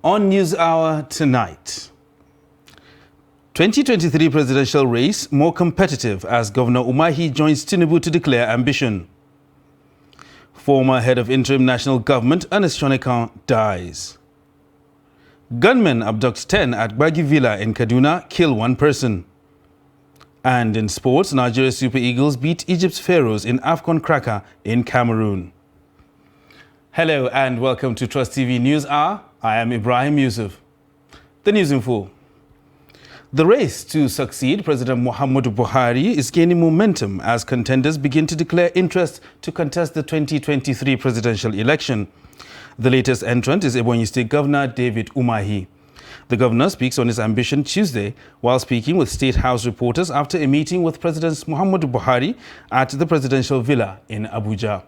On News Hour tonight, 2023 presidential race more competitive as Governor Umahi joins Tinubu to declare ambition. Former head of interim national government Ernest Shonekan dies. Gunmen abduct 10 at Gbagi Villa in Kaduna, kill one person. And in sports, Nigeria's Super Eagles beat Egypt's Pharaohs in AFCON Cracker in Cameroon. Hello and welcome to Trust TV News Hour. I am Ibrahim Yusuf. The news in full. The race to succeed President Muhammadu Buhari is gaining momentum as contenders begin to declare interest to contest the 2023 presidential election. The latest entrant is Ebonyi State Governor David Umahi. The governor speaks on his ambition Tuesday while speaking with State House reporters after a meeting with President Muhammadu Buhari at the presidential villa in Abuja.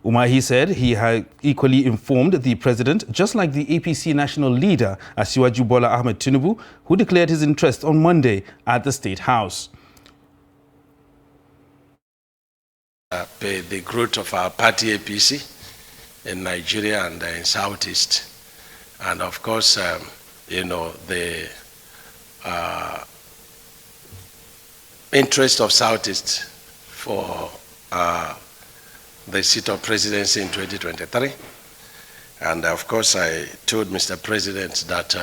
Umahi said he had equally informed the president, just like the APC national leader, Asiwaju Bola Ahmed Tinubu, who declared his interest on Monday at the State House. The growth of our party APC in Nigeria and in Southeast, and of course, the interest of Southeast for the seat of presidency in 2023. And of course, I told Mr. President that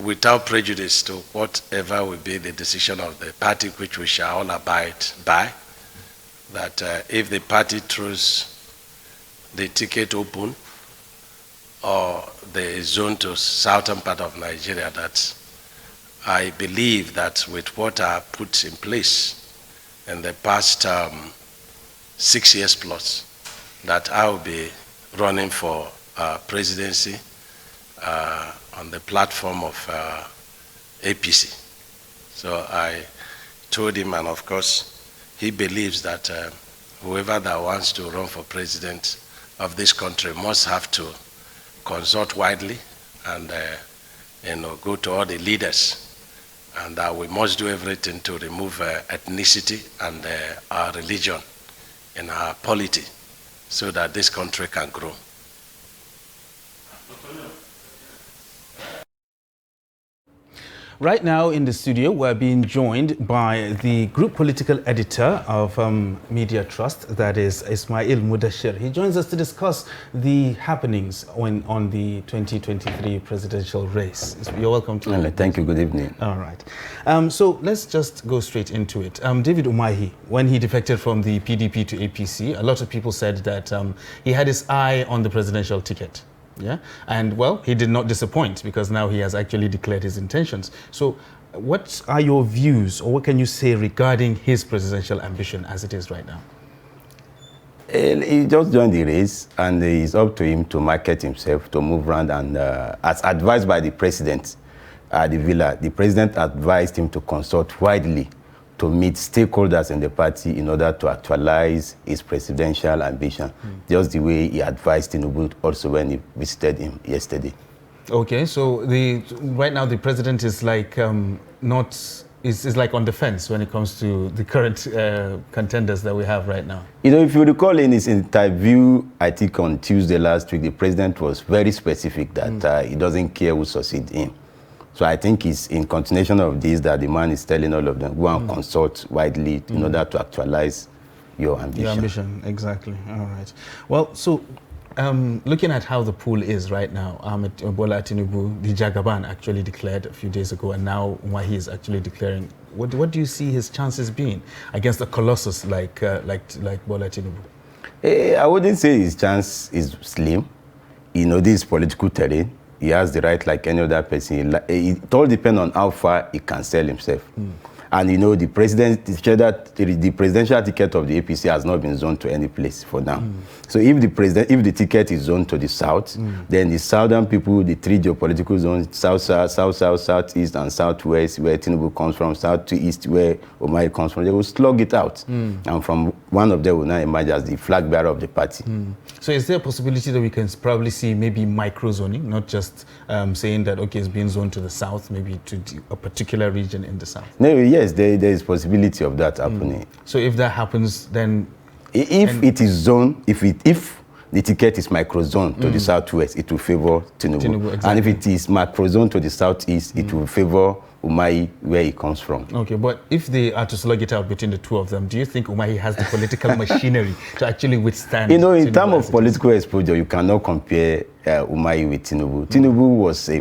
without prejudice to whatever will be the decision of the party, which we shall all abide by, that if the party throws the ticket open or the zone to southern part of Nigeria, that I believe that with what I put in place in the past 6 years plus, that I will be running for presidency on the platform of APC. So I told him, and of course, he believes that whoever that wants to run for president of this country must have to consult widely and go to all the leaders, and that we must do everything to remove ethnicity and our religion in our polity so that this country can grow. Right now in the studio, we're being joined by the group political editor of Media Trust, that is Ismail Mudashir. He joins us to discuss the happenings on the 2023 presidential race. You're welcome to it. Thank you. Good evening. All right. So let's just go straight into it. David Umahi, when he defected from the PDP to APC, a lot of people said that he had his eye on the presidential ticket. Yeah, and well, he did not disappoint because now he has actually declared his intentions. So what are your views, or what can you say regarding his presidential ambition as it is right now? He just joined the race, and it's up to him to market himself, to move around, and as advised by the president at the villa, the president advised him to consult widely to meet stakeholders in the party in order to actualize his presidential ambition, just the way he advised Tinubu also when he visited him yesterday. Okay, so right now the president is like is like on the fence when it comes to the current contenders that we have right now. You know, if you recall in his interview, I think on Tuesday last week, the president was very specific that he doesn't care who succeeds him. So I think it's in continuation of this that the man is telling all of them, go and consult widely in order to actualize your ambition. Your ambition, exactly. All right. Well, so looking at how the pool is right now, Bola Tinubu, the Jagaban actually declared a few days ago, and now Umahi is actually declaring. What do you see his chances being against a colossus like Bola Tinubu? I wouldn't say his chance is slim. You know, this is political terrain. He has the right like any other person. It all depends on how far he can sell himself. And you know, the presidential ticket of the APC has not been zoned to any place for now. So if the ticket is zoned to the south, then the southern people, the three geopolitical zones, south, southeast, and southwest, where Tinubu comes from, south to east, where Umahi comes from, they will slug it out. And from one of them will now emerge as the flag bearer of the party. So is there a possibility that we can probably see maybe micro-zoning, not just saying that, okay, it's being zoned to the south, maybe to a particular region in the south? No, yes, there is possibility of that happening. So if that happens, then if it is zoned, if the ticket is microzone to the southwest, it will favor Tinubu. Exactly. And if it is macrozone to the southeast, it will favor Umahi, where he comes from. Okay, but if they are to slug it out between the two of them, do you think Umahi has the political machinery to actually withstand? You know, in Tinubu terms of political exposure, you cannot compare Umahi with Tinubu. Tinubu was a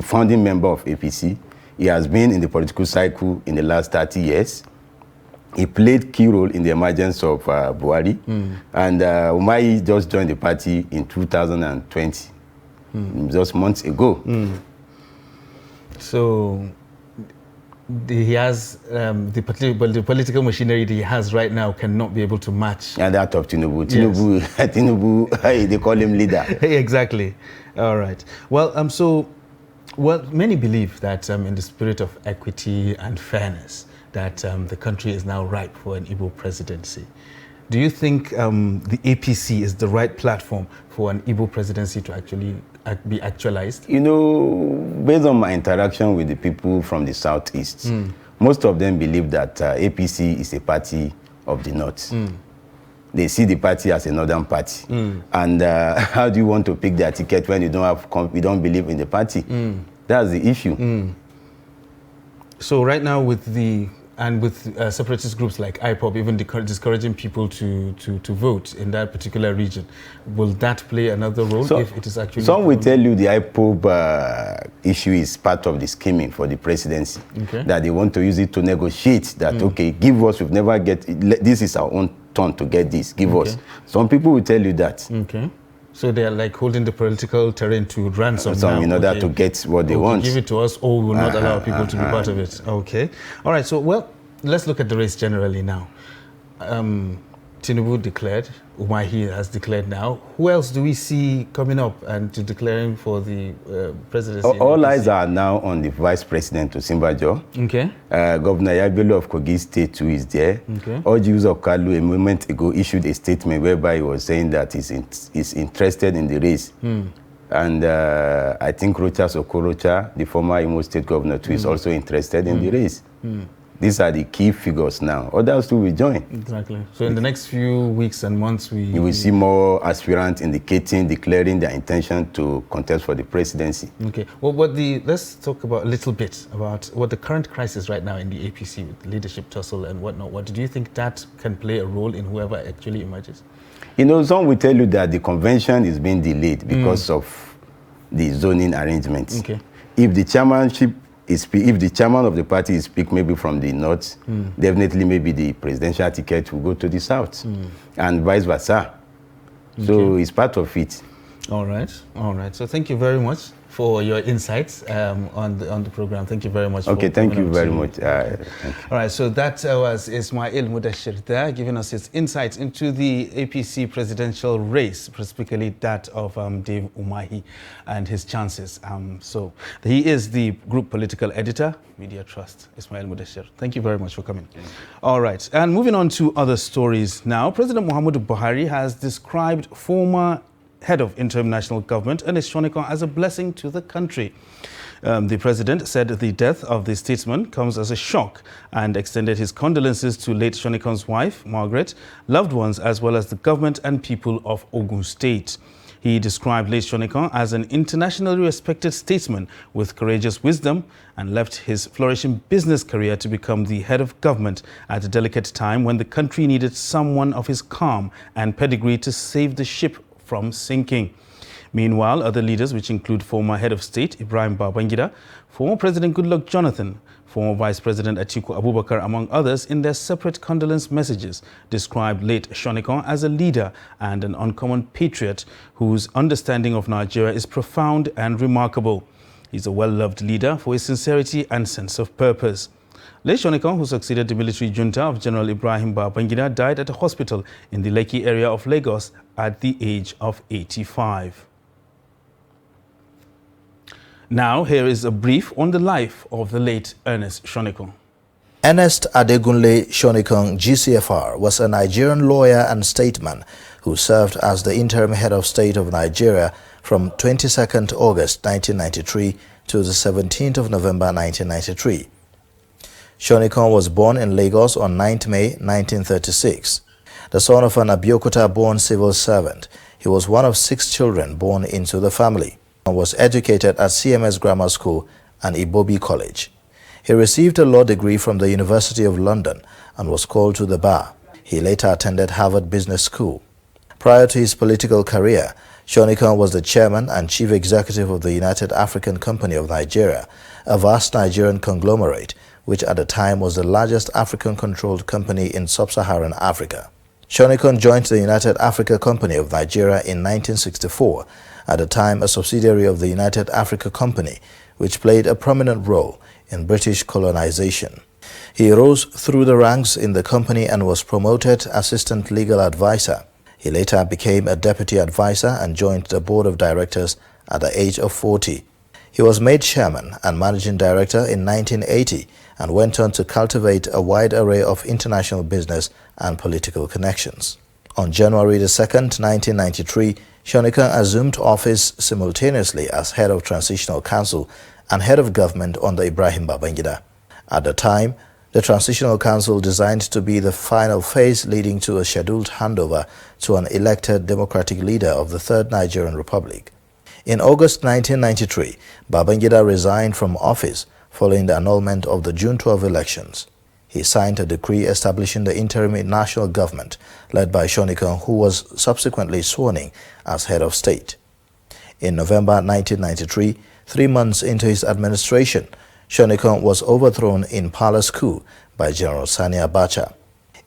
founding member of APC. He has been in the political cycle in the last 30 years. He played key role in the emergence of Buhari. And Umahi just joined the party in 2020, just months ago. So he has the political machinery that he has right now cannot be able to match. And that of Tinubu. Tinubu, they call him leader. Exactly. All right. Well, many believe that in the spirit of equity and fairness, that the country is now ripe for an Igbo presidency. Do you think the APC is the right platform for an Igbo presidency to actually be actualized? You know, based on my interaction with the people from the southeast, most of them believe that APC is a party of the north. They see the party as a northern party. And how do you want to pick their ticket when you don't believe in the party? That's the issue. So right now with separatist groups like IPOB even discouraging people to vote in that particular region, will that play another role if it is actually... Some will tell you the IPOB issue is part of the scheming for the presidency, that they want to use it to negotiate that, okay, give us, we've never get, this is our own turn to get this, give us. Some people will tell you that. Okay. So they are like holding the political terrain to ransom now, in order to get what they want. Give it to us, or we will not allow people to be part of it. Okay. All right. So, well, let's look at the race generally now. Tinubu declared. Umahi has declared now. Who else do we see coming up and declaring for the presidency? All eyes are now on the vice president, Osinbajo. Okay. Governor Yabelo of Kogi State too is there. Okay. Ojius of Kalu a moment ago issued a statement whereby he was saying that he's interested in the race. And I think Rochas Okorocha, the former Imo State governor too, is also interested in the race. These are the key figures now. Others too will join. Exactly. So in the next few weeks and months, you will see more aspirants declaring their intention to contest for the presidency. Okay. Well, let's talk about a little bit about what the current crisis right now in the APC with leadership tussle and whatnot. What do you think that can play a role in whoever actually emerges? You know, some will tell you that the convention is being delayed because of the zoning arrangements. Okay. If the chairman of the party is picked maybe from the north, definitely maybe the presidential ticket will go to the south, and vice versa. So it's part of it. All right, all right. So thank you very much for your insights on the program. Thank you very much. Okay, thank you very much. All right, so that was Ismail Mudashir there giving us his insights into the APC presidential race, specifically that of Dave Umahi and his chances. So he is the group political editor, Media Trust, Ismail Mudashir. Thank you very much for coming. All right, and moving on to other stories now. President Muhammadu Buhari has described former head of interim national government, Ernest Shonekan, as a blessing to the country. The president said the death of the statesman comes as a shock and extended his condolences to late Shonekan's wife, Margaret, loved ones, as well as the government and people of Ogun State. He described late Shonekan as an internationally respected statesman with courageous wisdom and left his flourishing business career to become the head of government at a delicate time when the country needed someone of his calm and pedigree to save the ship from sinking. Meanwhile, other leaders, which include former head of state Ibrahim Babangida, former President Goodluck Jonathan, former Vice President Atiku Abubakar, among others, in their separate condolence messages, described late Shonekan as a leader and an uncommon patriot whose understanding of Nigeria is profound and remarkable. He's a well-loved leader for his sincerity and sense of purpose. Late Shonekan, who succeeded the military junta of General Ibrahim Babangida, died at a hospital in the Lekki area of Lagos at the age of 85. Now, here is a brief on the life of the late Ernest Shonekan. Ernest Adegunle Shonekan, GCFR, was a Nigerian lawyer and statesman who served as the interim head of state of Nigeria from 22nd August 1993 to the 17th of November 1993. Shonekan was born in Lagos on 9th May 1936. The son of an Abeokuta-born civil servant, He was one of 6 children born into the family and was educated at CMS Grammar School and Ibobi College. He received a law degree from the University of London and was called to the bar. He later attended Harvard Business School. Prior to his political career, Shonekan was the chairman and chief executive of the United African Company of Nigeria, a vast Nigerian conglomerate which at the time was the largest African-controlled company in sub-Saharan Africa. Shonekan joined the United Africa Company of Nigeria in 1964, at the time a subsidiary of the United Africa Company, which played a prominent role in British colonization. He rose through the ranks in the company and was promoted assistant legal advisor. He later became a deputy advisor and joined the board of directors at the age of 40. He was made chairman and managing director in 1980 and went on to cultivate a wide array of international business and political connections. On January 2, 1993, Shonekan assumed office simultaneously as head of Transitional Council and head of government under Ibrahim Babangida. At the time, the Transitional Council designed to be the final phase leading to a scheduled handover to an elected democratic leader of the Third Nigerian Republic. In August 1993, Babangida resigned from office following the annulment of the June 12 elections. He signed a decree establishing the interim national government led by Shonekan, who was subsequently sworn in as head of state. In November 1993, 3 months into his administration, Shonekan was overthrown in palace coup by General Sani Abacha.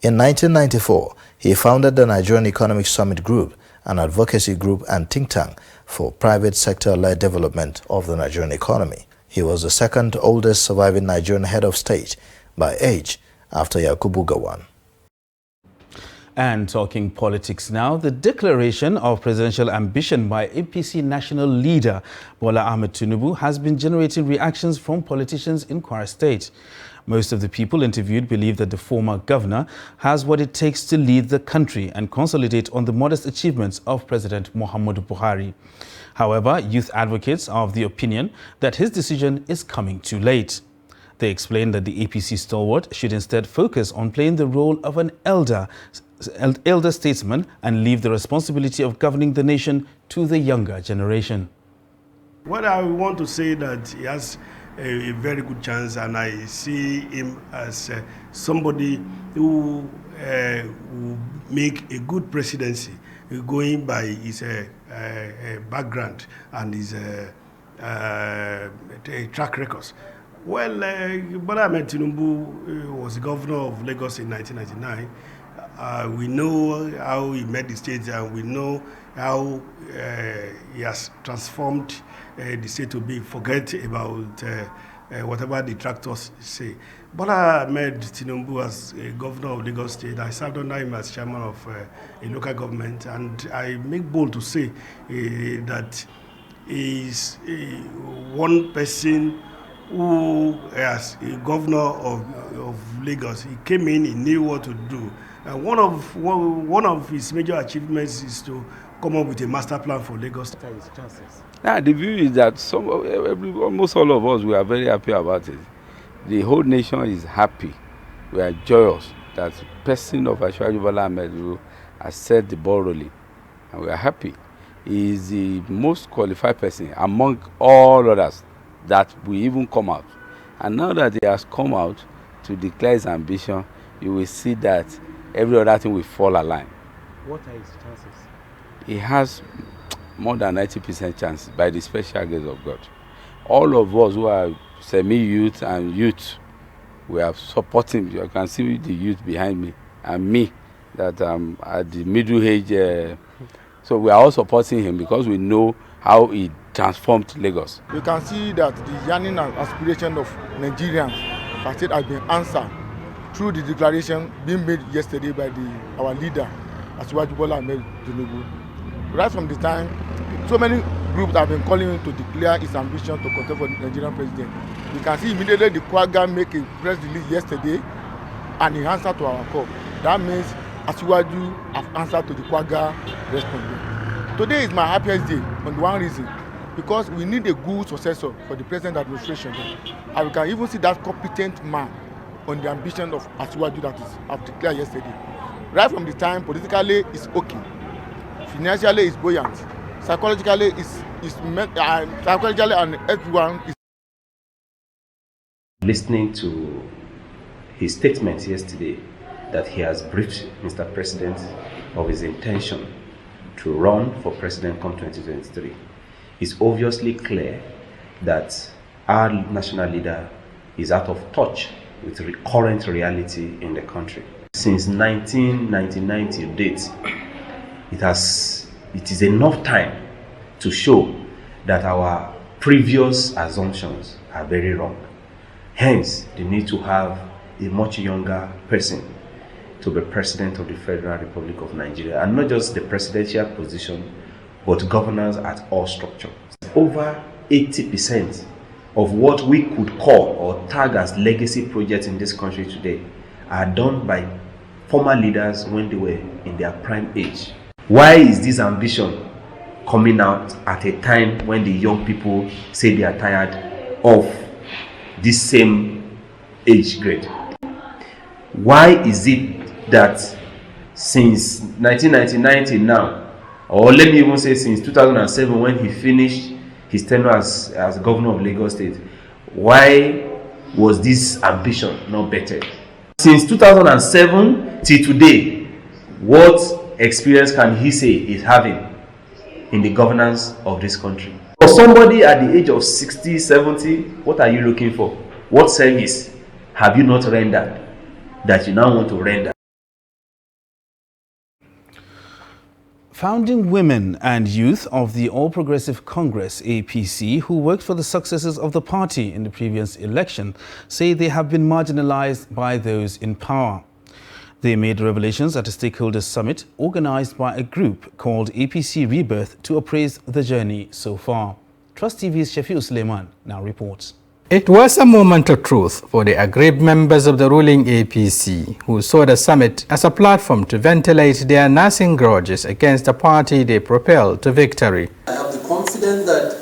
In 1994, he founded the Nigerian Economic Summit Group, an advocacy group and think tank for private sector-led development of the Nigerian economy. He was the second oldest surviving Nigerian head of state by age after Yakubu Gowon. And talking politics now, the declaration of presidential ambition by APC national leader Bola Ahmed Tinubu has been generating reactions from politicians in Kwara State. Most of the people interviewed believe that the former governor has what it takes to lead the country and consolidate on the modest achievements of President Muhammadu Buhari. However, youth advocates are of the opinion that his decision is coming too late. They explain that the APC stalwart should instead focus on playing the role of an elder statesman and leave the responsibility of governing the nation to the younger generation. What I want to say that he has a very good chance, and I see him as somebody who will make a good presidency, going by his background and his track records. Well, Bola Ahmed Tinubu was the governor of Lagos in 1999. We know how he made the state, and we know how he has transformed the state to be. Forget about whatever the detractors say. Bola Ahmed Tinubu as governor of Lagos State, I served under him as chairman of a local government, and I make bold to say that he is one person who, as a governor of Lagos, he came in, he knew what to do. And one of his major achievements is to come up with a master plan for Lagos. Now, the view is that almost all of us, we are very happy about it. The whole nation is happy. We are joyous that the person of Asiwaju Bola Ahmed has set the ball rolling, and we are happy. He is the most qualified person among all others that will even come out. And now that he has come out to declare his ambition, you will see that every other thing will fall aligned. What are his chances? He has more than 90% chance by the special grace of God. All of us who are semi-youth and youth, we are supporting. You can see the youth behind me and me that at the middle age. So we are all supporting him because we know how he transformed Lagos. You can see that the yearning and aspiration of Nigerians has been answered through the declaration being made yesterday by our leader, Asiwaju Bola Ahmed Tinubu. Right from the time, so many groups have been calling him to declare his ambition to contest for the Nigerian president. You can see immediately the Kwaga make a press release yesterday, and he answered to our call. That means Asiwaju have answered to the Kwaga response. Today is my happiest day on one reason, because we need a good successor for the present administration, and we can even see that competent man on the ambition of Asiwaju that is declared yesterday. Right from the time politically it's okay, financially is buoyant, psychologically psychologically and everyone is. Listening to his statements yesterday that he has briefed Mr. President of his intention to run for president come 2023, it's obviously clear that our national leader is out of touch with the current reality in the country. Since 1999 till date, it is enough time to show that our previous assumptions are very wrong. Hence, the need to have a much younger person to be president of the Federal Republic of Nigeria, and not just the presidential position, but governance at all structures. Over 80% of what we could call or tag as legacy projects in this country today are done by former leaders when they were in their prime age. Why is this ambition coming out at a time when the young people say they are tired of this same age grade? Why is it that since 1999 till now, or let me even say since 2007 when he finished his tenure as governor of Lagos State, why was this ambition not better? Since 2007 till today, what experience can he say is having in the governance of this country? For somebody at the age of 60, 70, what are you looking for? What service have you not rendered that you now want to render? Founding women and youth of the All Progressive Congress APC who worked for the successes of the party in the previous election say they have been marginalized by those in power. They made revelations at a stakeholders summit organized by a group called APC Rebirth to appraise the journey so far. Trust TV's Shafiu Suleiman now reports. It was a moment of truth for the aggrieved members of the ruling APC who saw the summit as a platform to ventilate their nagging grudges against the party they propelled to victory. I have the confidence that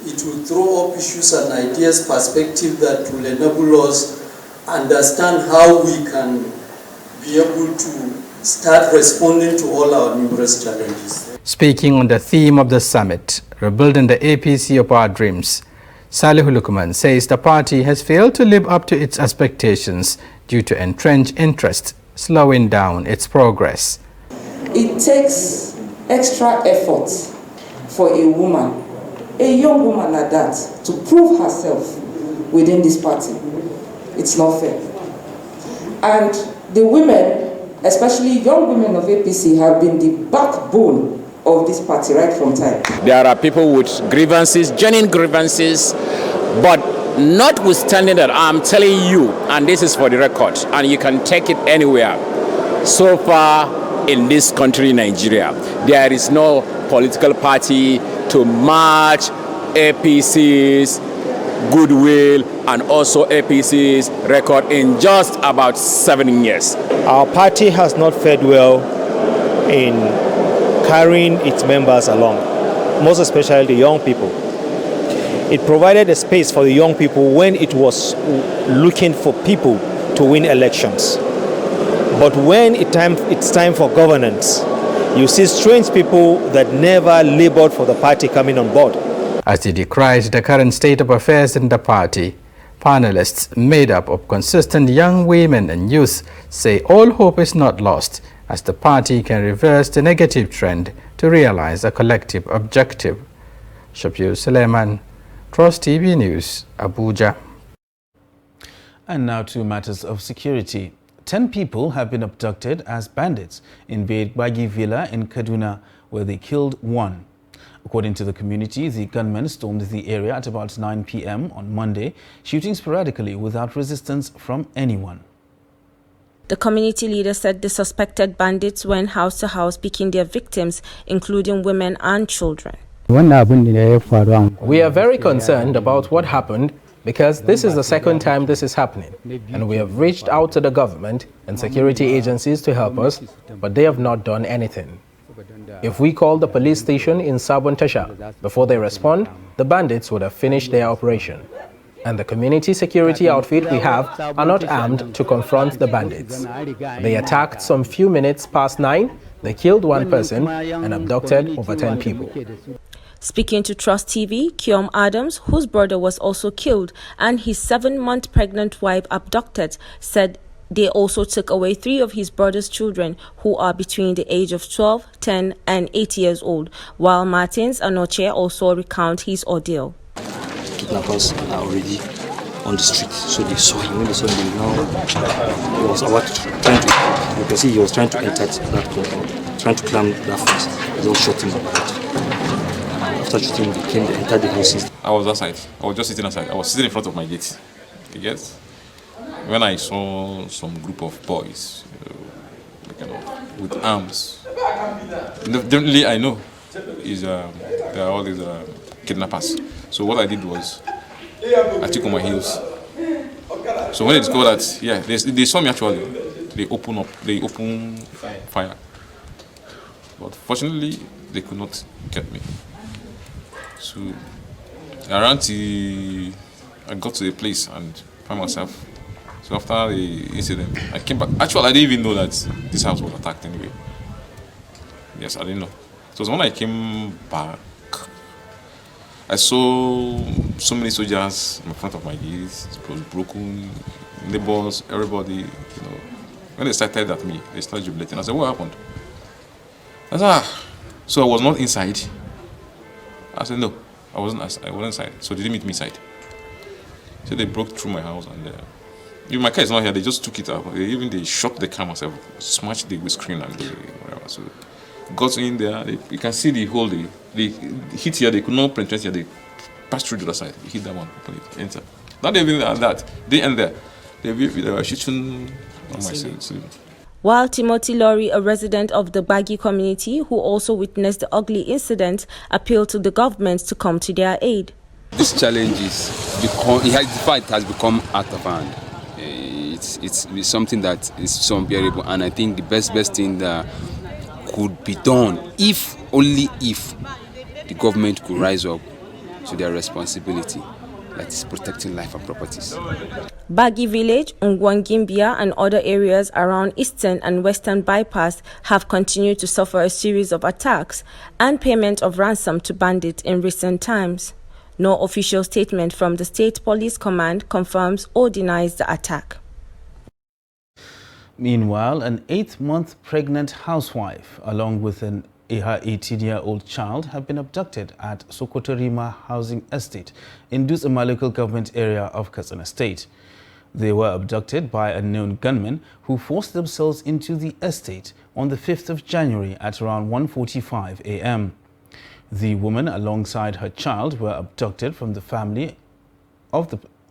it will throw up issues and ideas perspective that will enable us understand how we can be able to start responding to all our numerous challenges. Speaking on the theme of the summit, Rebuilding the APC of Our Dreams, Salihul Lukman says the party has failed to live up to its expectations due to entrenched interest, slowing down its progress. It takes extra effort for a woman, a young woman at that, to prove herself within this party. It's not fair. And the women, especially young women of APC, have been the backbone of this party right from time. There are people with grievances, genuine grievances, but notwithstanding that, I'm telling you, and this is for the record, and you can take it anywhere, so far in this country, Nigeria, there is no political party to match APC's goodwill and also APC's record in just about 7 years. Our party has not fared well in carrying its members along, most especially the young people. It provided a space for the young people when it was looking for people to win elections. But when it's time for governance, you see strange people that never labored for the party coming on board. As they decried the current state of affairs in the party, panelists made up of consistent young women and youth say all hope is not lost, as the party can reverse the negative trend to realize a collective objective. Shafiu Suleiman, Trust TV News, Abuja. And now to matters of security. 10 people have been abducted as bandits in Bagi Villa in Kaduna, where they killed one. According to the community, the gunmen stormed the area at about 9 p.m. on Monday, shooting sporadically without resistance from anyone. The community leader said the suspected bandits went house to house picking their victims, including women and children. We are very concerned about what happened because this is the second time this is happening, and we have reached out to the government and security agencies to help us, but they have not done anything. If we call the police station in Sabon Tasha before they respond, the bandits would have finished their operation. And the community security outfit we have are not armed to confront the bandits. They attacked some few minutes past 9 They killed one person and abducted over 10 people. Speaking to Trust TV, Kiom Adams, whose brother was also killed and his 7-month pregnant wife abducted, said they also took away 3 of his brother's children who are between the age of 12, 10 and 8 years old, while Martins Anoche also recount his ordeal. Kidnappers are already on the street, so they saw him. When they saw him, he was about trying to, you can see he was trying to enter that compound, trying to climb that fence. They all shot him up. After shooting him, they entered the houses. I was outside. I was just sitting outside. I was sitting in front of my gate. You get? When I saw some group of boys with arms, definitely I know they are all these kidnappers. So what I did was I took on my heels. So when they discovered that, yeah, they saw me actually, they opened fire. But fortunately, they could not get me. So around I got to the place and found myself. So after the incident, I came back. Actually, I didn't even know that this house was attacked anyway. Yes, I didn't know. So when I came back, I saw so many soldiers in front of my gate. It was broken, neighbors, everybody, you know. When they started at me, they started jubilating. I said, what happened? I said, so I was not inside. I said, no, I wasn't inside. So they didn't meet me inside. So they broke through my house and even my car is not here, they just took it out. They shot the car myself, smashed the windscreen and whatever. So got in there, you can see the hole, they hit here, they could not penetrate here, they passed through the other side, they hit that one, open it, enter. Not even that, they end there. They were shooting on my side. While Timothy Laurie, a resident of the Baggy community who also witnessed the ugly incident, appealed to the government to come to their aid. This challenge the fight has become out of hand. It's something that is so unbearable, and I think the best thing that could be done, only if the government could rise up to their responsibility, that is protecting life and properties. Baggy Village, Ngwangimbia and other areas around Eastern and Western Bypass have continued to suffer a series of attacks and payment of ransom to bandits in recent times. No official statement from the State Police Command confirms or denies the attack. Meanwhile, an 8-month pregnant housewife, along with her 18-year-old child, have been abducted at Sokotorima Housing Estate in Dusama local government area of Kazakhstan State. They were abducted by unknown gunmen who forced themselves into the estate on the 5th of January at around 1:45 a.m. The woman alongside her child were abducted from the family of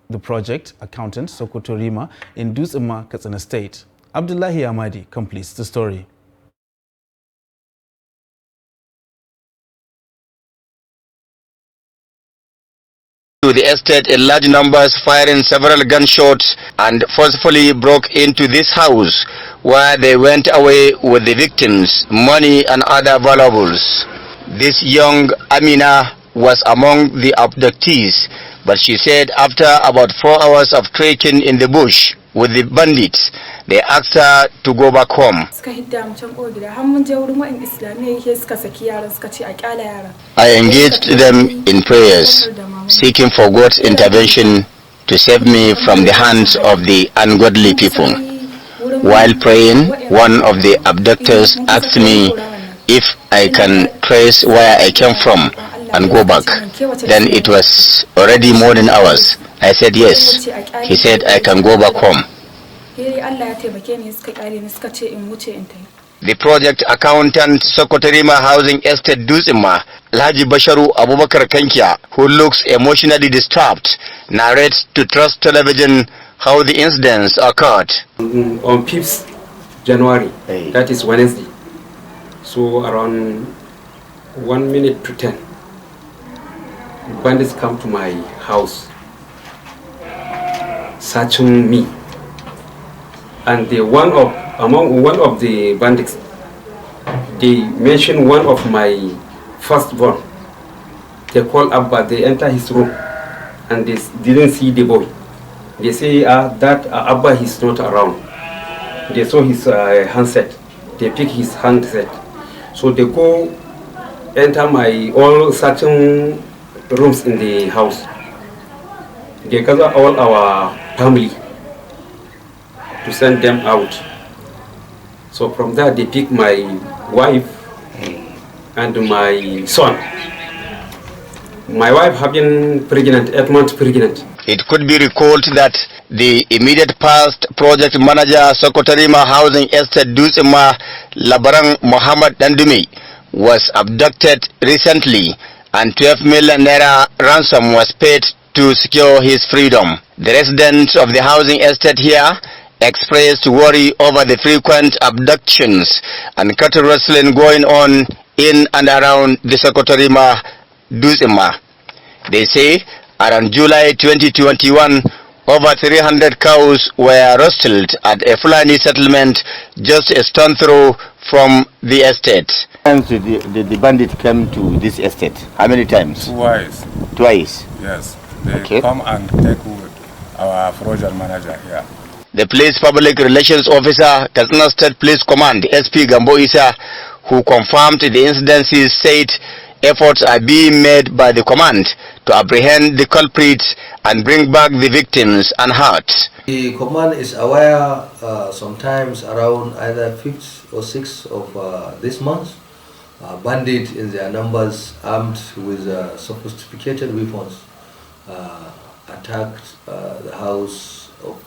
the project accountant Sokotorima in Dusama, Kazakhstan State. Abdullahi Ahmadi completes the story. To the estate in large numbers, firing several gunshots, and forcefully broke into this house where they went away with the victims, money and other valuables. This young Amina was among the abductees, but she said after about 4 hours of trekking in the bush with the bandits, they asked her to go back home. I engaged them in prayers, seeking for God's intervention to save me from the hands of the ungodly people. While praying, one of the abductors asked me if I can trace where I came from and go back. Then it was already more than hours. I said yes. He said I can go back home. The project accountant Sokotorima Housing Estate Dusima, Laji Basharu Abubakar Kankia, who looks emotionally disturbed, narrates to Trust Television how the incidents occurred. On 5th January, that is Wednesday, so around 1 minute to 10, bandits come to my house, searching me. And among one of the bandits, they mentioned one of my firstborn. They call Abba, they enter his room, and they didn't see the boy. They say that Abba is not around. They saw his handset. they pick his handset. So they go enter my all certain rooms in the house. They gather all our family to send them out. So from that they pick my wife and my son. My wife have been pregnant, 8 months pregnant. It could be recalled that the immediate past project manager Sokotarima Housing Estate Dusima Labarang Muhammad Dandumi was abducted recently and 12 million naira ransom was paid to secure his freedom. The residents of the housing estate here expressed worry over the frequent abductions and cattle rustling going on in and around the Sokotarima Dusima. They say around July 2021, over 300 cows were rustled at a Fulani settlement just a stone throw from the estate. The bandit came to this estate. How many times? Twice. Twice? Yes. They come and take our project manager here. The police public relations officer, Kazakhstan State Police Command, SP Gambo Isa, who confirmed the incidences, said efforts are being made by the command to apprehend the culprits and bring back the victims unhurt. The command is aware sometimes around either 5th or 6th of this month, bandits in their numbers armed with sophisticated weapons attacked the house of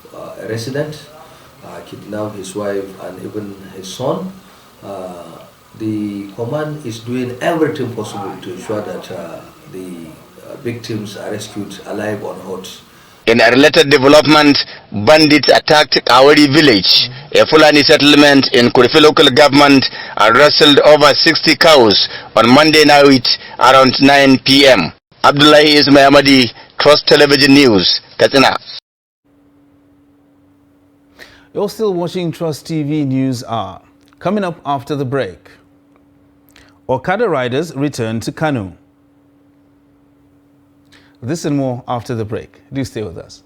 a resident, kidnapped his wife and even his son. The command is doing everything possible to ensure that the victims are rescued alive or not. In a related development, bandits attacked Kawari village, a Fulani settlement in Kurifi local government, and rustled over 60 cows on Monday night around 9 p.m. Abdullahi Ismail, Trust Television News, Katsina. You're still watching Trust TV News Hour. Coming up after the break, Okada riders return to Kano. This and more after the break. Do stay with us.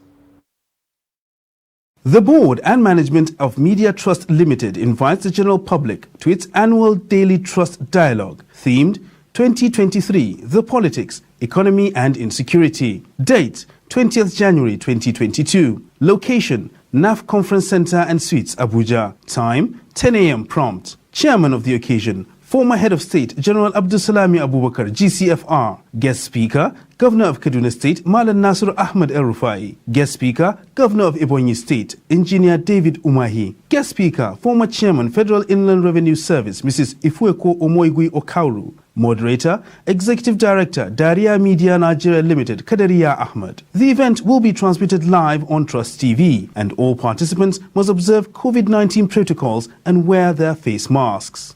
The board and management of Media Trust Limited invites the general public to its annual Daily Trust Dialogue, themed 2023, The Politics, Economy and Insecurity. Date, 20th January 2022. Location, NAF Conference Center and Suites, Abuja. Time, 10 a.m. prompt. Chairman of the occasion, former Head of State, General Abdulsalami Abubakar, GCFR. Guest Speaker, Governor of Kaduna State, Malan Nasir Ahmed El-Rufai. Guest Speaker, Governor of Ebonyi State, Engineer David Umahi. Guest Speaker, former Chairman, Federal Inland Revenue Service, Mrs. Ifueko Omoigui Okauru. Moderator, Executive Director, Daria Media Nigeria Limited, Kadariya Ahmed. The event will be transmitted live on Trust TV, and all participants must observe COVID-19 protocols and wear their face masks.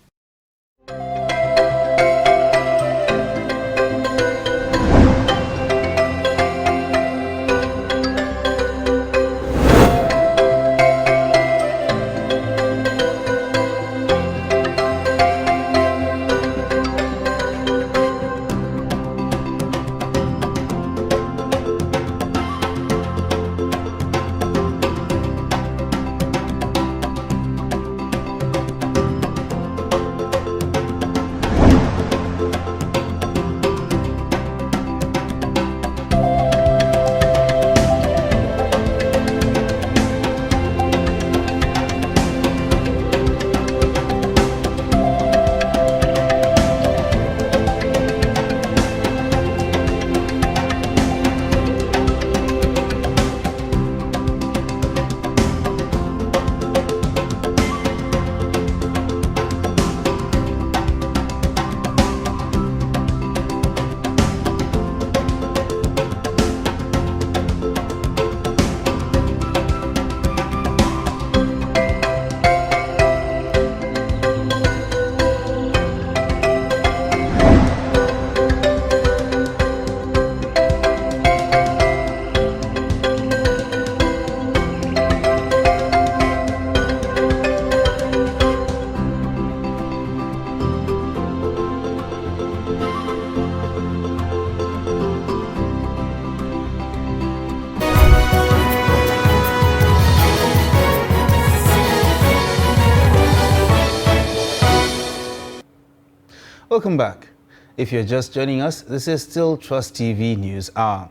Welcome back. If you're just joining us, this is still Trust TV News Hour.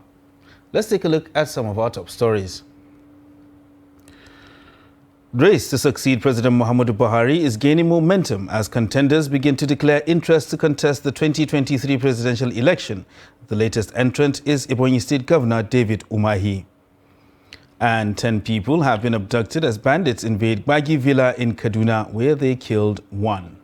Let's take a look at some of our top stories. Race to succeed President Muhammadu Buhari is gaining momentum as contenders begin to declare interest to contest the 2023 presidential election. The latest entrant is Ebonyi State Governor David Umahi. And 10 people have been abducted as bandits invade Gbagi Villa in Kaduna, where they killed one.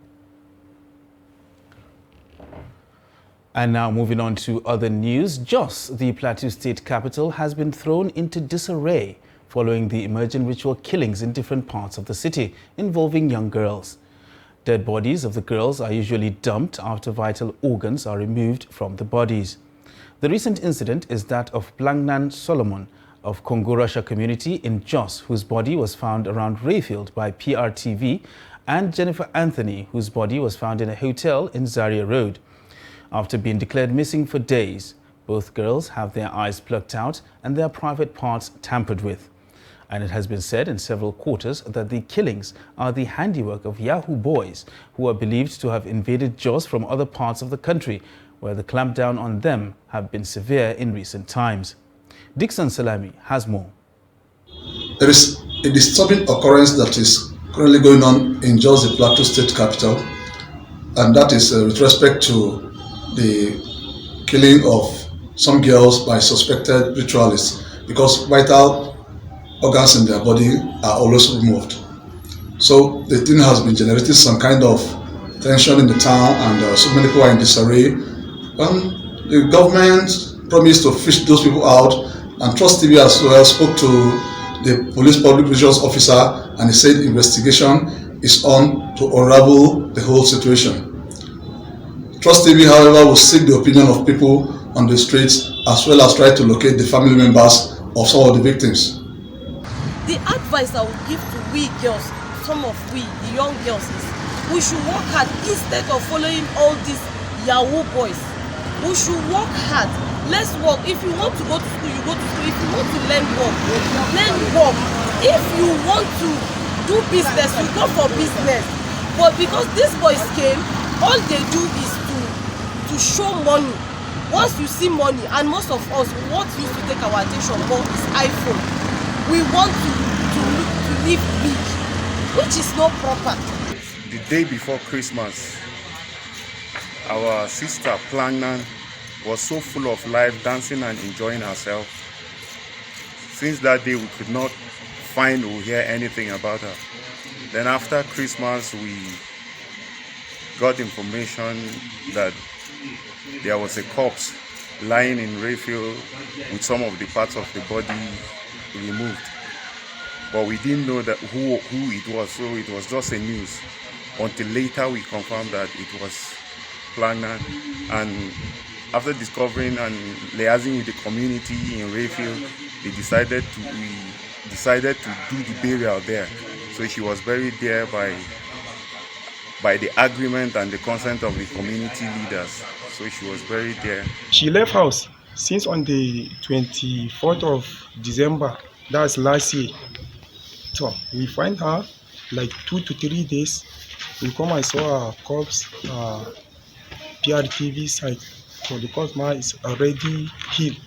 And now moving on to other news, Jos, the Plateau state capital, has been thrown into disarray following the emergent ritual killings in different parts of the city involving young girls. Dead bodies of the girls are usually dumped after vital organs are removed from the bodies. The recent incident is that of Blangnan Solomon of Congo-Russia community in Jos, whose body was found around Rayfield by PRTV, and Jennifer Anthony, whose body was found in a hotel in Zaria Road. After being declared missing for days, both girls have their eyes plucked out and their private parts tampered with. And it has been said in several quarters that the killings are the handiwork of Yahoo boys who are believed to have invaded Jos from other parts of the country, where the clampdown on them have been severe in recent times. Dixon Salami has more. There is a disturbing occurrence that is currently going on in Jos, the Plateau state capital, and that is with respect to the killing of some girls by suspected ritualists, because vital organs in their body are always removed. So the thing has been generating some kind of tension in the town, and so many people are in disarray. The government promised to fish those people out, and Trust TV as well spoke to the police public relations officer, and he said investigation is on to unravel the whole situation. Trust TV, however, will seek the opinion of people on the streets as well as try to locate the family members of some of the victims. The advice I would give to we girls, some of the young girls, is we should work hard instead of following all these Yahoo boys. We should work hard. Let's work. If you want to go to school, you go to school. If you want to learn work, learn work. If you want to do business, you go for business. But because these boys came, all they do is to show money. Once you see money, and most of us, what used to take our attention more is iPhone. We want to live big, which is not proper. The day before Christmas, our sister Plangnan was so full of life, dancing and enjoying herself. Since that day, we could not find or hear anything about her. Then after Christmas, we got information that there was a corpse lying in Rayfield with some of the parts of the body removed. But we didn't know that who it was, so it was just a news. Until later we confirmed that it was Plangnan. And after discovering and liaising with the community in Rayfield, we decided to do the burial there. So she was buried there by the agreement and the consent of the community leaders. So she was buried there. She left house since on the 24th of December, that's last year. So we find her like 2 to 3 days. We come and saw her corpse, PRTV site. So the corpse now is already healed.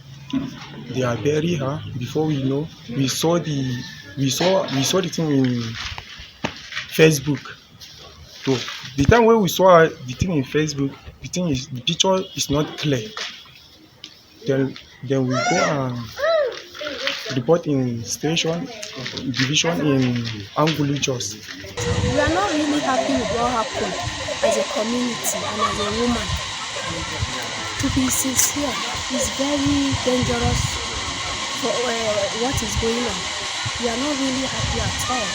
They are burying her. Before we know, we saw the thing in Facebook. So the time when we saw the thing in Facebook, the picture is not clear. Then we go and report in station division in Angulu Jos. We are not really happy with what happened as a community and as a woman. To be sincere, it's very dangerous for what is going on. We are not really happy at all.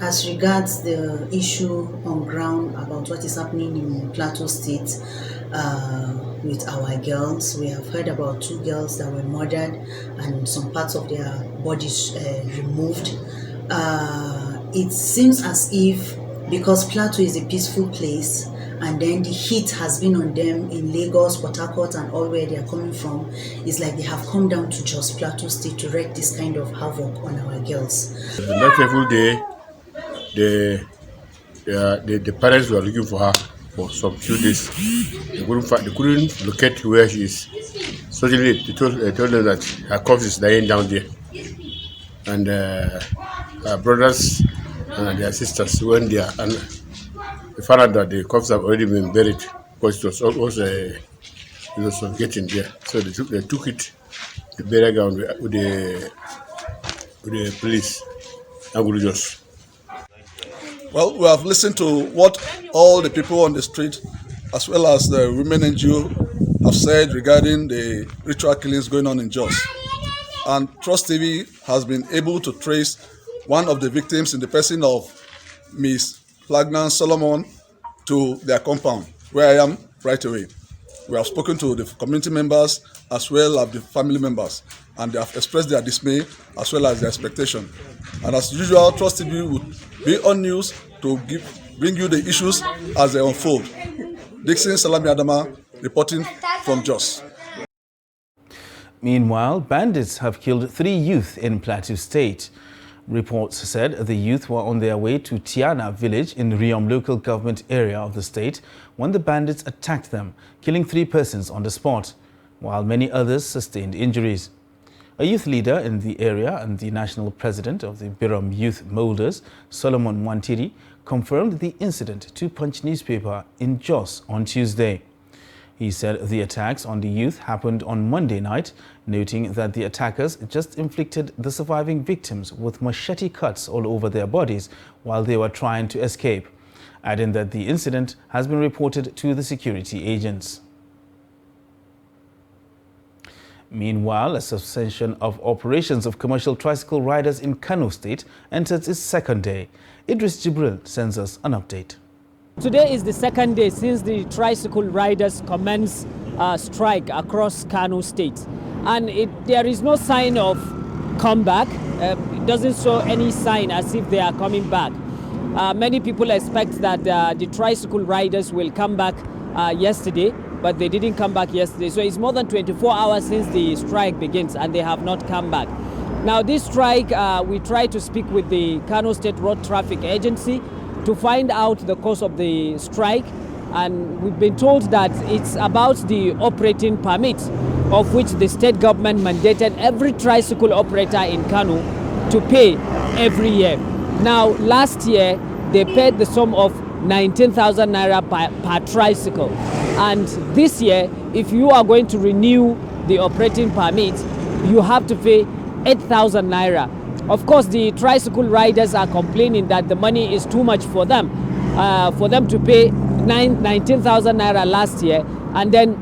As regards the issue on ground about what is happening in Plateau State with our girls, we have heard about 2 girls that were murdered and some parts of their bodies removed. It seems as if because Plateau is a peaceful place and then the heat has been on them in Lagos, Port Harcourt and all where they are coming from, it's like they have come down to just Plateau State to wreak this kind of havoc on our girls. Not every day the parents were looking for her for some few days. They couldn't locate where she is. Suddenly, they told them that her corpse is lying down there. And her brothers and their sisters went there, and they found out that the corpse have already been buried because it was getting there. So they took it to burial ground with the police and just. Well, we have listened to what all the people on the street, as well as the women NGO, have said regarding the ritual killings going on in Jos. And Trust TV has been able to trace one of the victims in the person of Miss Flagnan Solomon to their compound, where I am right away. We have spoken to the community members as well as the family members, and they have expressed their dismay as well as their expectation. And as usual, Trust TV would be on news to bring you the issues as they unfold. Dixon Salami Adama reporting from Jos. Meanwhile, bandits have killed 3 youth in Plateau State. Reports said the youth were on their way to Tiana village in Riom local government area of the state when the bandits attacked them, killing 3 persons on the spot, while many others sustained injuries. A youth leader in the area and the national president of the Birom Youth Molders, Solomon Mwantiri, confirmed the incident to Punch newspaper in Jos on Tuesday. He said the attacks on the youth happened on Monday night, noting that the attackers just inflicted the surviving victims with machete cuts all over their bodies while they were trying to escape, adding that the incident has been reported to the security agents. Meanwhile, a suspension of operations of commercial tricycle riders in Kano State enters its 2nd day. Idris Jibril sends us an update. Today is the 2nd day since the tricycle riders commenced strike across Kano State. And there is no sign of comeback. It doesn't show any sign as if they are coming back. Many people expect that the tricycle riders will come back yesterday, but they didn't come back yesterday. So it's more than 24 hours since the strike begins and they have not come back. Now this strike, we tried to speak with the Kano State Road Traffic Agency to find out the cause of the strike, and we've been told that it's about the operating permit, of which the state government mandated every tricycle operator in Kano to pay every year. Now last year they paid the sum of 19,000 naira per tricycle, and this year if you are going to renew the operating permit you have to pay 8,000 naira. Of course, the tricycle riders are complaining that the money is too much for them to pay 19,000 naira last year, and then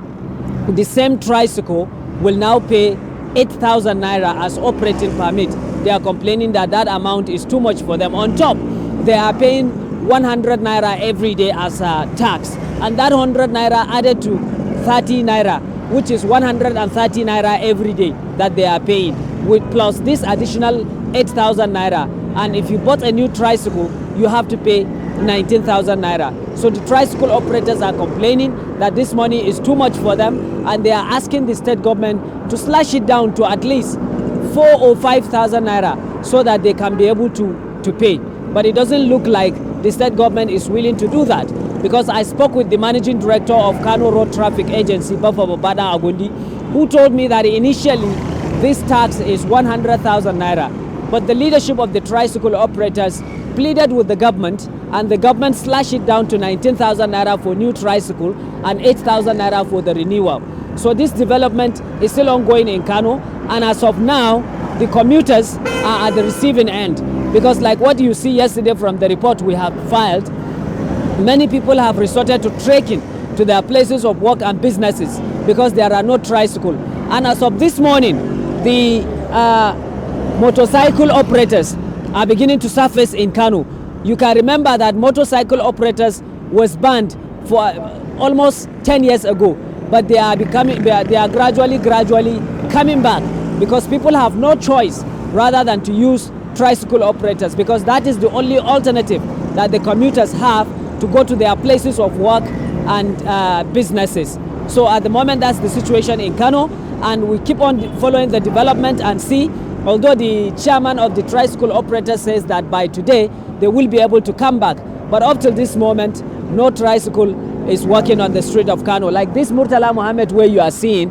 the same tricycle will now pay 8,000 naira as operating permit. They are complaining that that amount is too much for them. On top, they are paying 100 naira every day as a tax, and that 100 naira added to 30 naira, which is 130 naira every day that they are paying, with plus this additional 8,000 naira. And if you bought a new tricycle, you have to pay 19,000 naira. So the tricycle operators are complaining that this money is too much for them, and they are asking the state government to slash it down to at least 4,000 or 5,000 naira so that they can be able to pay. But it doesn't look like the state government is willing to do that, because I spoke with the managing director of Kano Road Traffic Agency, Baba Babada Agundi, who told me that initially this tax is 100,000 naira. But the leadership of the tricycle operators pleaded with the government, and the government slashed it down to 19,000 naira for new tricycle and 8,000 naira for the renewal. So this development is still ongoing in Kano, and as of now, the commuters are at the receiving end. Because like what you see yesterday from the report we have filed, many people have resorted to trekking to their places of work and businesses because there are no tricycle. And as of this morning, the motorcycle operators are beginning to surface in Kano. You can remember that motorcycle operators was banned for almost 10 years ago, but they are gradually coming back because people have no choice rather than to use tricycle operators, because that is the only alternative that the commuters have to go to their places of work and businesses. So at the moment, that's the situation in Kano, and we keep on following the development and see. Although the chairman of the tricycle operator says that by today they will be able to come back, but up till this moment no tricycle is working on the street of Kano. Like this Murtala Mohammed where you are seeing,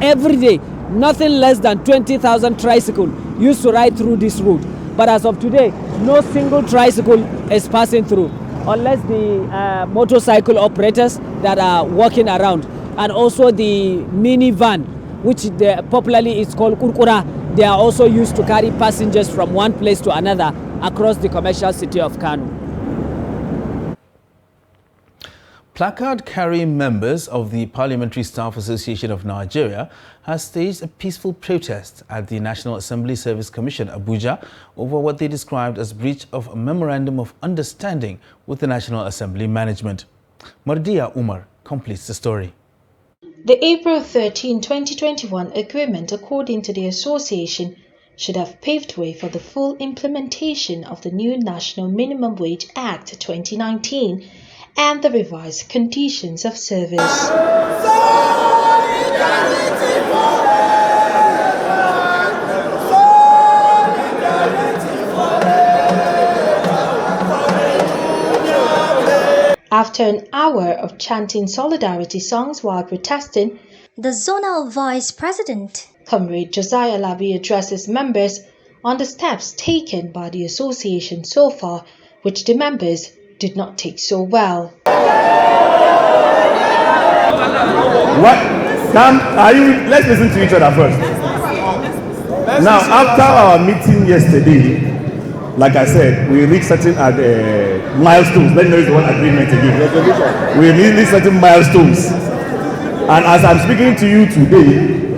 every day, nothing less than 20,000 tricycles used to ride through this route. But as of today, no single tricycle is passing through, unless the motorcycle operators that are walking around, and also the minivan, which popularly is called kurkura. They are also used to carry passengers from one place to another across the commercial city of Kano. Placard-carrying members of the Parliamentary Staff Association of Nigeria have staged a peaceful protest at the National Assembly Service Commission, Abuja, over what they described as breach of a Memorandum of Understanding with the National Assembly management. Mardia Umar completes the story. The April 13, 2021 agreement, according to the association, should have paved way for the full implementation of the new National Minimum Wage Act 2019 and the revised conditions of service. After an hour of chanting solidarity songs while protesting, the Zonal Vice President, Comrade Josiah Labi, addresses members on the steps taken by the association so far, which the members did not take so well. Let's listen to each other first. Now, after our meeting yesterday, like I said, we reached certain milestones. Let me know what agreement again. We reached certain milestones. And as I'm speaking to you today,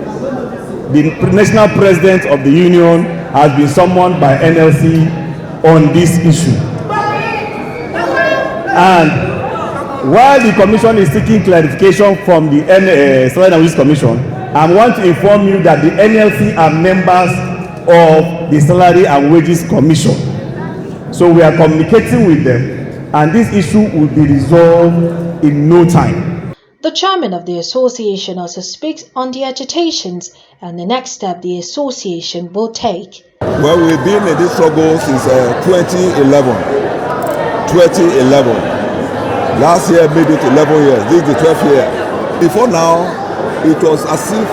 the national president of the union has been summoned by NLC on this issue. And while the commission is seeking clarification from the Salary and Wages Commission, I want to inform you that the NLC are members of the Salary and Wages Commission. So we are communicating with them, and this issue will be resolved in no time. The chairman of the association also speaks on the agitations and the next step the association will take. Well, we've been in this struggle since 2011. 2011. Last year made it 11 years. This is the 12th year. Before now, it was as if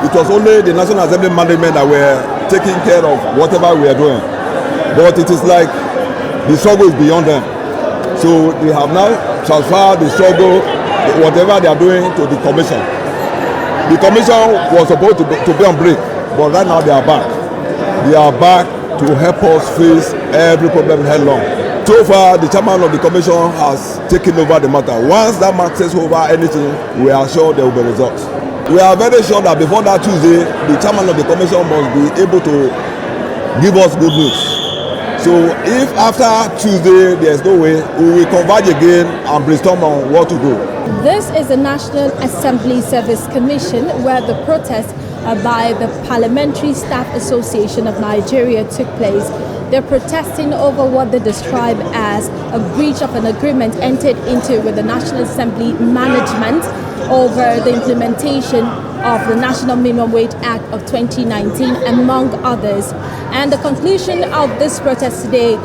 it was only the National Assembly management that were taking care of whatever we are doing. But it is like the struggle is beyond them. So they have now transferred the struggle, whatever they are doing, to the commission. The commission was supposed to be on break, but right now they are back. They are back to help us face every problem headlong. So far, the chairman of the commission has taken over the matter. Once that matter takes over anything, we are sure there will be results. We are very sure that before that Tuesday, the chairman of the commission must be able to give us good news. So if after Tuesday there is no way, we will converge again and brainstorm on what to do. This is the National Assembly Service Commission, where the protest by the Parliamentary Staff Association of Nigeria took place. They're protesting over what they describe as a breach of an agreement entered into with the National Assembly management over the implementation of the National Minimum Wage Act of 2019, among others. And the conclusion of this protest today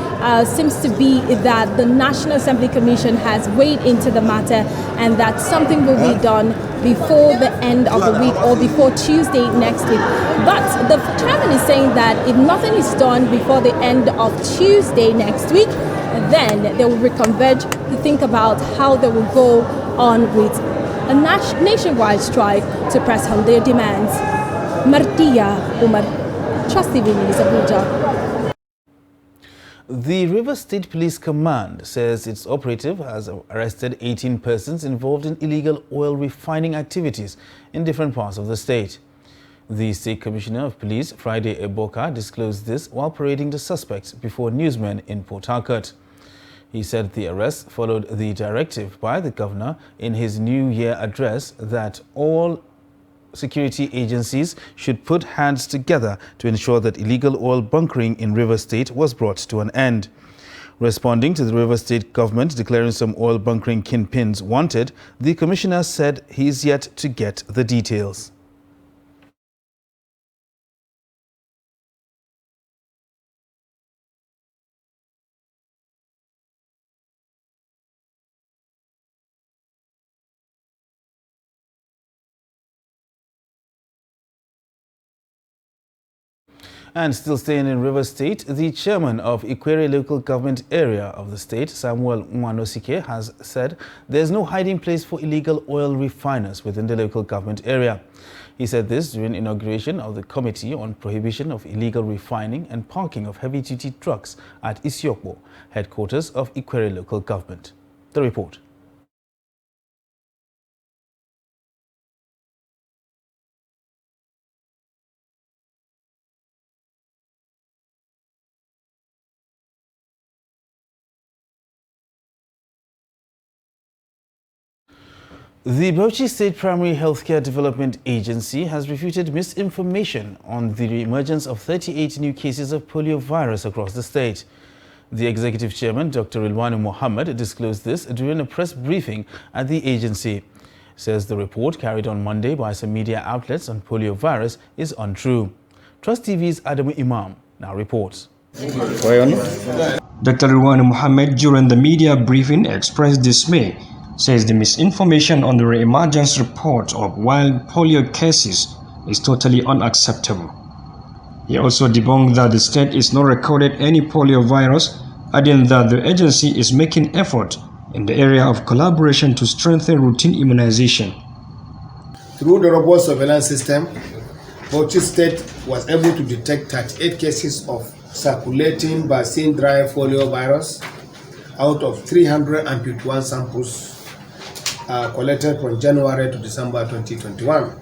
seems to be that the National Assembly Commission has weighed into the matter and that something will be done before the end of the week or before Tuesday next week. But the chairman is saying that if nothing is done before the end of Tuesday next week, then they will reconverge to think about how they will go on with a nationwide strike to press on their demands. Martia Umar, Trust TV News, Abuja. The Rivers State Police Command says its operative has arrested 18 persons involved in illegal oil refining activities in different parts of the state. The State Commissioner of Police, Friday Eboka, disclosed this while parading the suspects before newsmen in Port Harcourt. He said the arrest followed the directive by the governor in his New Year address that all security agencies should put hands together to ensure that illegal oil bunkering in Rivers State was brought to an end. Responding to the Rivers State government declaring some oil bunkering kingpins wanted, the commissioner said he is yet to get the details. And still staying in Rivers State, the chairman of Ikwere local government area of the state, Samuel Nwanosike, has said there's no hiding place for illegal oil refiners within the local government area. He said this during inauguration of the Committee on Prohibition of Illegal Refining and Parking of Heavy-Duty Trucks at Isiokpo, headquarters of Ikwere local government. The report. The Bauchi State Primary Healthcare Development Agency has refuted misinformation on the emergence of 38 new cases of poliovirus across the state. The executive chairman, Dr. Rilwanu Mohammed, disclosed this during a press briefing at the agency. Says the report carried on Monday by some media outlets on poliovirus is untrue. Trust TV's Adamu Imam now reports. Dr. Rilwanu Mohammed, during the media briefing, expressed dismay. Says the misinformation on the re-emergence report of wild polio cases is totally unacceptable. He also debunked that the state is not recorded any polio virus, adding that the agency is making effort in the area of collaboration to strengthen routine immunization. Through the robust surveillance system, Bauchi State was able to detect 38 cases of circulating vaccine dry polio virus out of 351 samples collected from January to December 2021.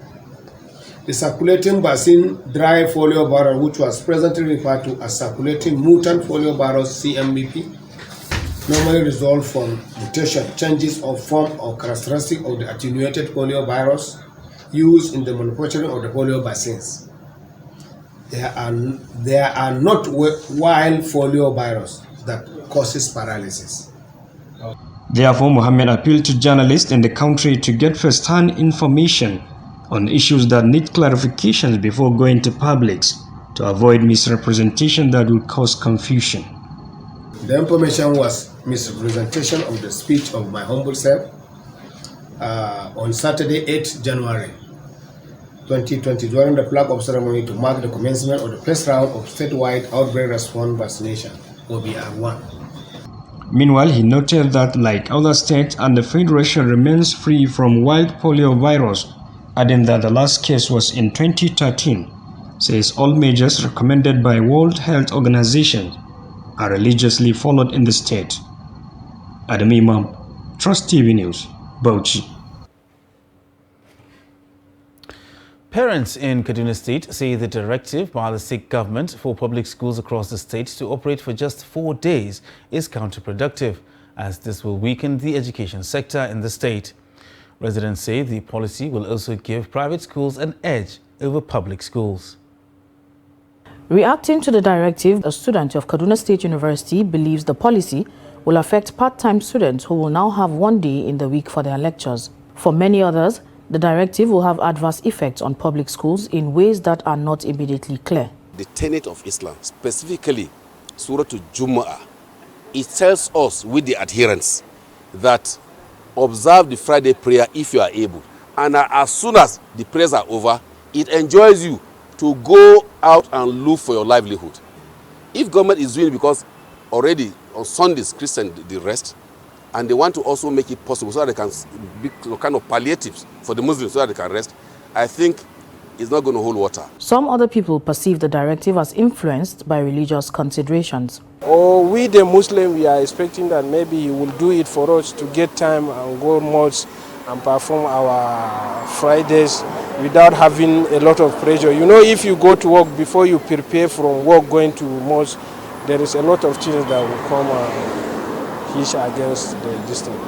The circulating vaccine dry polio virus, which was presently referred to as circulating mutant polio virus CMVP, normally result from mutation, changes of form or characteristic of the attenuated polio virus used in the manufacturing of the polio vaccines. There are not wild polio virus that causes paralysis. Therefore, Mohammed appealed to journalists in the country to get first-hand information on issues that need clarifications before going to publics to avoid misrepresentation that would cause confusion. The information was misrepresentation of the speech of my humble self on Saturday, 8 January 2020 during the flag off ceremony to mark the commencement of the first round of statewide outbreak response vaccination, OBR1. Meanwhile, he noted that, like other states, and the Federation remains free from wild polio virus, adding that the last case was in 2013. Says all measures recommended by World Health Organization are religiously followed in the state. Adam Imam, Trust TV News, Bauchi. Parents in Kaduna State say the directive by the state government for public schools across the state to operate for just 4 days is counterproductive, as this will weaken the education sector in the state. Residents say the policy will also give private schools an edge over public schools. Reacting to the directive, a student of Kaduna State University believes the policy will affect part-time students who will now have 1 day in the week for their lectures. For many others, the directive will have adverse effects on public schools in ways that are not immediately clear. The tenet of Islam, specifically Surah to Jumu'ah, it tells us with the adherents that observe the Friday prayer if you are able. And as soon as the prayers are over, it enjoins you to go out and look for your livelihood. If government is doing it because already on Sundays Christians they rest, and they want to also make it possible so that they can be kind of palliatives for the Muslims so that they can rest, I think it's not going to hold water. Some other people perceive the directive as influenced by religious considerations. We the Muslim, we are expecting that maybe he will do it for us to get time and go mosque and perform our Fridays without having a lot of pressure. You know, if you go to work before you prepare from work going to mosque, there is a lot of things that will come against this thing.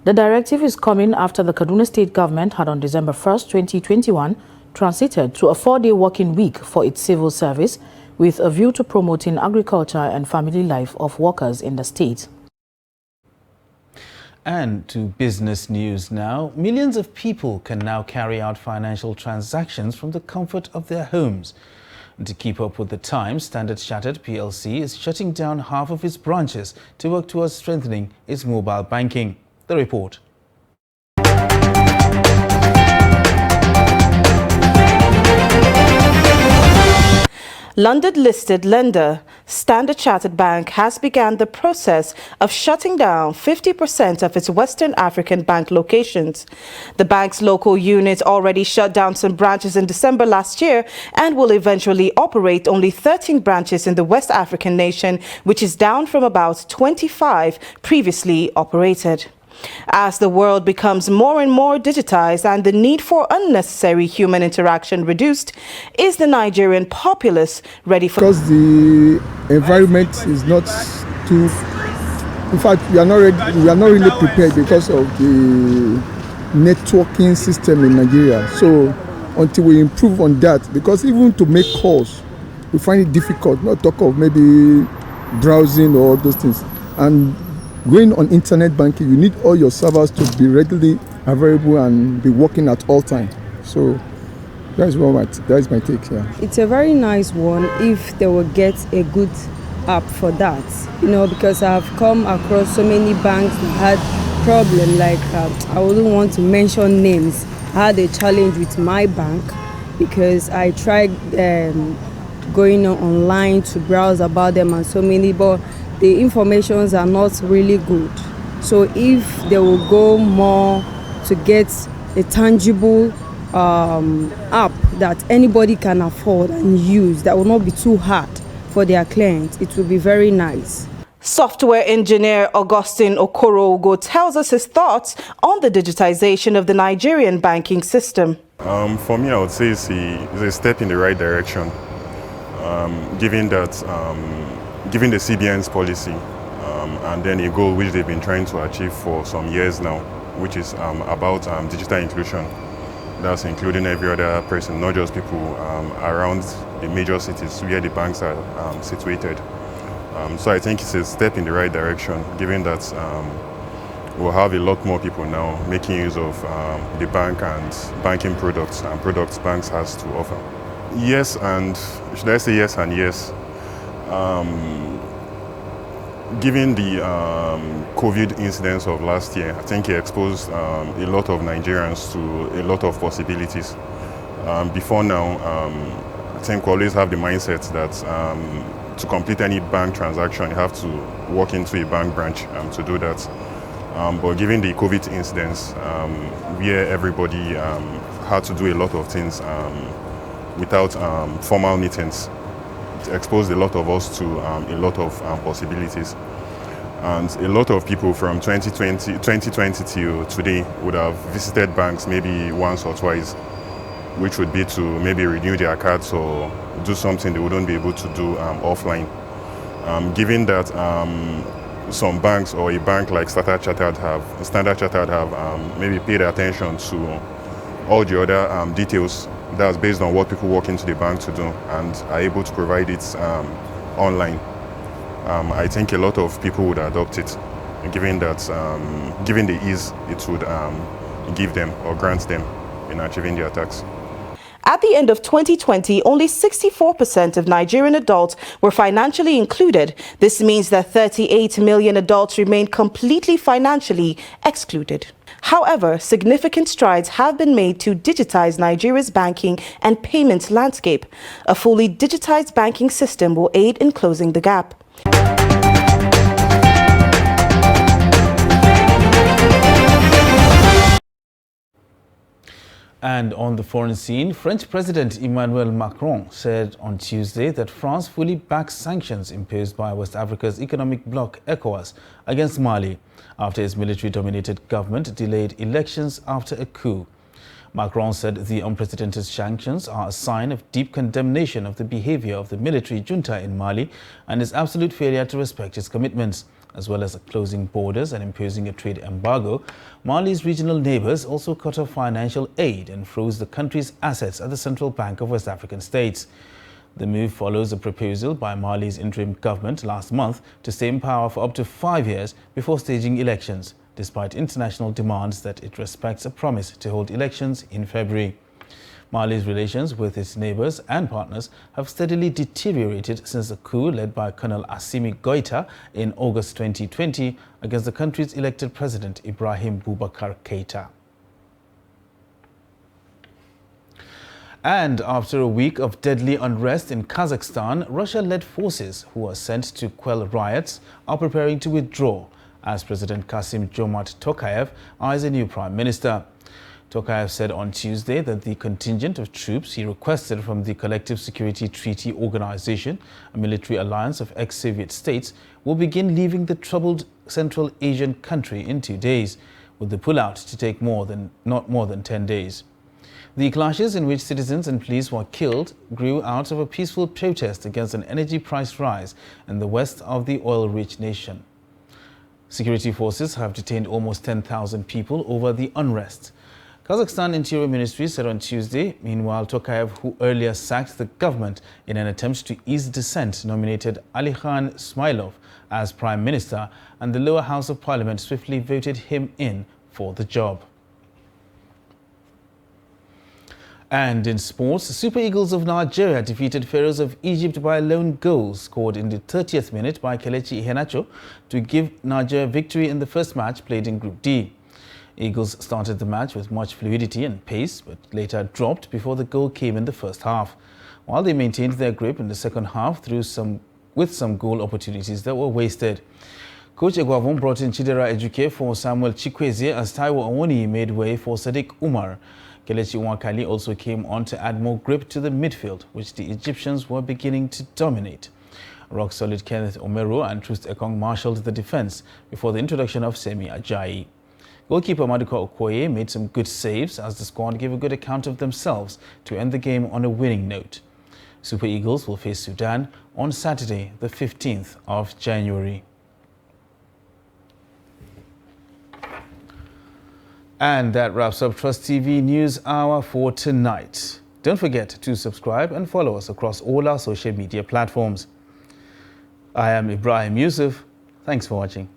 The directive is coming after the Kaduna State government had on December 1st, 2021, transited to a 4-day working week for its civil service with a view to promoting agriculture and family life of workers in the state. And to business news now. Millions of people can now carry out financial transactions from the comfort of their homes. And to keep up with the times, Standard Chartered PLC is shutting down half of its branches to work towards strengthening its mobile banking. The report. London-listed lender Standard Chartered Bank has begun the process of shutting down 50% of its Western African bank locations. The bank's local unit already shut down some branches in December last year and will eventually operate only 13 branches in the West African nation, which is down from about 25 previously operated. As the world becomes more and more digitized and the need for unnecessary human interaction reduced, is the Nigerian populace ready for... Because the environment is not too... In fact, we are not really prepared because of the networking system in Nigeria. So until we improve on that, because even to make calls, we find it difficult, not talk of maybe browsing or those things. And going on internet banking, you need all your servers to be readily available and be working at all times. So that is my take. Yeah. It's a very nice one if they will get a good app for that. Because I've come across so many banks that had problems. Like I wouldn't want to mention names. I had a challenge with my bank because I tried going online to browse about them and so many, but the informations are not really good. So if they will go more to get a tangible app that anybody can afford and use, that will not be too hard for their clients, it will be very nice. Software engineer Augustine Okorogo tells us his thoughts on the digitization of the Nigerian banking system. For me, I would say it's a step in the right direction, given the CBN's policy and then a goal which they've been trying to achieve for some years now, which is about digital inclusion. That's including every other person, not just people around the major cities where the banks are situated. So I think it's a step in the right direction, given that we'll have a lot more people now making use of the bank and banking products and products banks has to offer. Yes, and should I say yes and yes? Given the COVID incidents of last year, I think it exposed a lot of Nigerians to a lot of possibilities. Before now, I think we always have the mindset that to complete any bank transaction, you have to walk into a bank branch to do that. But given the COVID incidents, where everybody had to do a lot of things without formal meetings, it exposed a lot of us to a lot of possibilities. And a lot of people from 2020 till today would have visited banks maybe once or twice, which would be to maybe renew their cards or do something they wouldn't be able to do offline. Given that some banks or a bank like Standard Chartered have maybe paid attention to all the other details that's based on what people walk into the bank to do and are able to provide it online. I think a lot of people would adopt it, given the ease it would give them or grant them in achieving their tax. At the end of 2020, only 64% of Nigerian adults were financially included. This means that 38 million adults remain completely financially excluded. However, significant strides have been made to digitize Nigeria's banking and payments landscape. A fully digitized banking system will aid in closing the gap. And on the foreign scene, French President Emmanuel Macron said on Tuesday that France fully backs sanctions imposed by West Africa's economic bloc ECOWAS against Mali after its military-dominated government delayed elections after a coup. Macron said the unprecedented sanctions are a sign of deep condemnation of the behavior of the military junta in Mali and its absolute failure to respect its commitments. As well as closing borders and imposing a trade embargo, Mali's regional neighbors also cut off financial aid and froze the country's assets at the Central Bank of West African states. The move follows a proposal by Mali's interim government last month to stay in power for up to 5 years before staging elections, despite international demands that it respects a promise to hold elections in February. Mali's relations with its neighbors and partners have steadily deteriorated since the coup led by Colonel Assimi Goïta in August 2020 against the country's elected president Ibrahim Boubacar Keïta. And after a week of deadly unrest in Kazakhstan, Russia-led forces who are sent to quell riots are preparing to withdraw as President Kassym-Jomart Tokayev eyes a new prime minister. Tokayev said on Tuesday that the contingent of troops he requested from the Collective Security Treaty Organization, a military alliance of ex-Soviet states, will begin leaving the troubled Central Asian country in 2 days, with the pullout to take not more than 10 days. The clashes in which citizens and police were killed grew out of a peaceful protest against an energy price rise in the west of the oil-rich nation. Security forces have detained almost 10,000 people over the unrest. Kazakhstan Interior Ministry said on Tuesday. Meanwhile, Tokayev, who earlier sacked the government in an attempt to ease dissent, nominated Alikhan Ismailov as prime minister, and the lower house of parliament swiftly voted him in for the job. And in sports, Super Eagles of Nigeria defeated Pharaohs of Egypt by a lone goal scored in the 30th minute by Kelechi Iheanacho to give Nigeria victory in the first match played in Group D. Eagles started the match with much fluidity and pace, but later dropped before the goal came in the first half, while they maintained their grip in the second half with some goal opportunities that were wasted. Coach Egwavon brought in Chidera Ejuke for Samuel Chikwueze as Taiwo Awoni made way for Sadiq Umar. Kelechi Nwakali also came on to add more grip to the midfield, which the Egyptians were beginning to dominate. Rock-solid Kenneth Omero and Trust Ekong marshalled the defense before the introduction of Semi Ajayi. Goalkeeper Maduka Okoye made some good saves as the squad gave a good account of themselves to end the game on a winning note. Super Eagles will face Sudan on Saturday, the 15th of January. And that wraps up Trust TV News Hour for tonight. Don't forget to subscribe and follow us across all our social media platforms. I am Ibrahim Yusuf. Thanks for watching.